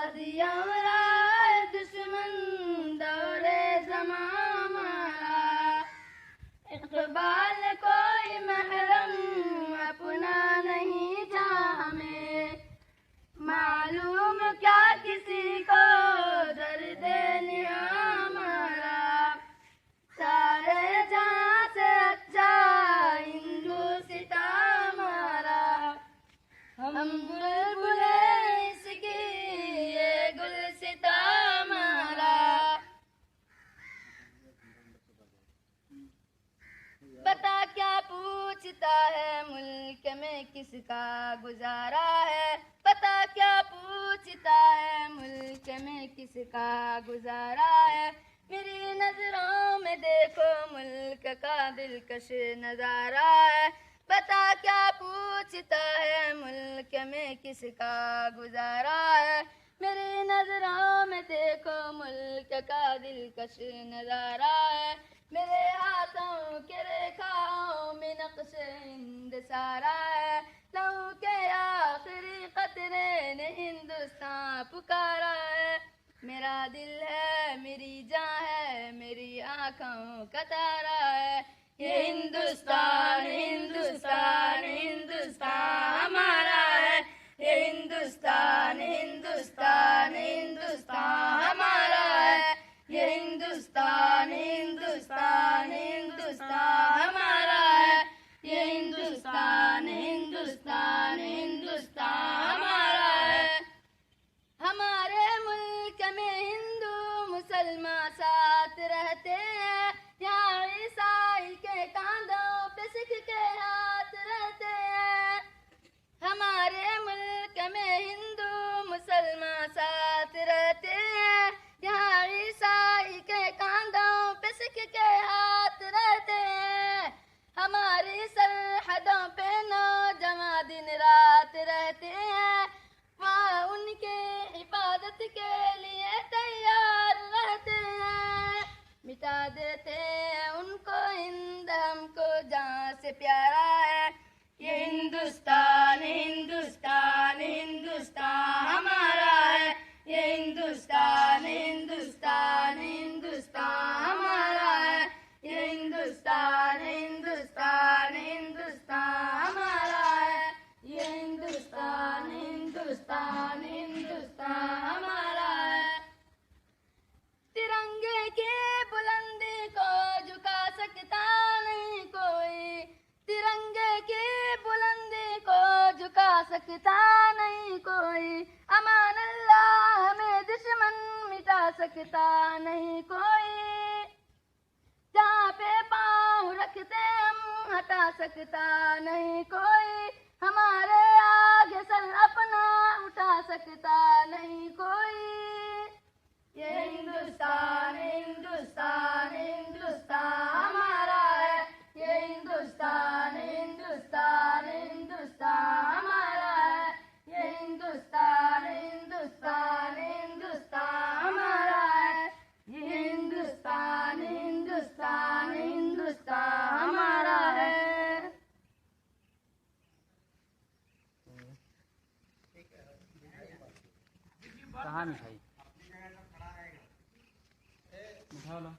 दिया हमारा दुश्मन दौरे ज़मां हमारा। इक़बाल कोई महरम अपना नहीं था हमें, मालूम क्या किसी को दर्द निया हमारा। सारे जहां से अच्छा हिंदुस्तां हमारा। हम बुलबुले इसकी ये गुलसिता हमारा। बता क्या पूछता है मुल्क में किसका गुजारा है। बता क्या पूछता है मुल्क में किसका गुजारा है। मेरी नजरों में देखो मुल्क का दिलकश नजारा है। बता क्या पूछता है मुल्क में किसका गुजारा है। मेरी नजरों में देखो मुल्क का दिलकश नजारा है। मेरे हाथों के रेखाओं में नक्श हिंद सारा है। लहू के आखिरी कतरे ने हिंदुस्तान पुकारा है। मेरा दिल है मेरी जान है मेरी आँखों का तारा है। ये हिंदुस्तान हिंदुस्तान हिंदुस्तान हमारा है। ये हिंदुस्तान हिंदुस्तान हिंदुस्तान हमारा है। ये हिंदुस्तान हिंदुस्तान हिंदुस्तान हमारा है। ये हिंदुस्तान हिंदुस्तान हिंदुस्तान हमारा है। हमारे मुल्क में हिंदू मुसलमान साथ रहते हैं। यहाँ ईसाई के कांधों पे सिख के हाथ रहते हैं। हमारे मुल्क में हिंदू मुसलमान साथ रहते हैं। यहाँ ईसाई के कांधों पे सिख के हाथ रहते हैं। हमारी सरहदों पे नौजवान दिन रात रहते हैं। वहाँ उनके इबादत के लिए तैयार रहते हैं। मिटा देते हैं उनको हिंद हमको जहाँ से प्यारा है। ये हिंदुस्तान हिंदुस्तान हिंदुस्तान हमारा है। ये हिंदुस्तान हिंदुस्तान हिंदुस्तान हमारा है। ये हिंदुस्तान हिंदुस्तान हिंदुस्तान हमारा है। ये हिंदुस्तान हिंदुस्तान हिंदुस्तान हमारा है। तिरंगे की बुलंदी को झुका सकता नहीं कोई। तिरंगे की बुलंदी को झुका सकता नहीं कोई। अमान अल्लाह हमें दुश्मन मिटा सकता नहीं कोई। जहाँ पे पाँव रखते हम हटा सकता नहीं कोई। हमारे आगे सर अपना उठा सकता नहीं कोई। ये हिंदुस्तान हिंदुस्तान हिंदुस्तान हमारा है। ये हिंदुस्तान हिंदुस्तान हिंदुस्तान हमारा है। ये हिंदुस्तान हिंदुस्तान हिंदुस्तान हमारा है। ये हिंदुस्तान हिंदुस्तान हिंदुस्तान हमारा है। कहाँ मिठाई मिठा लो।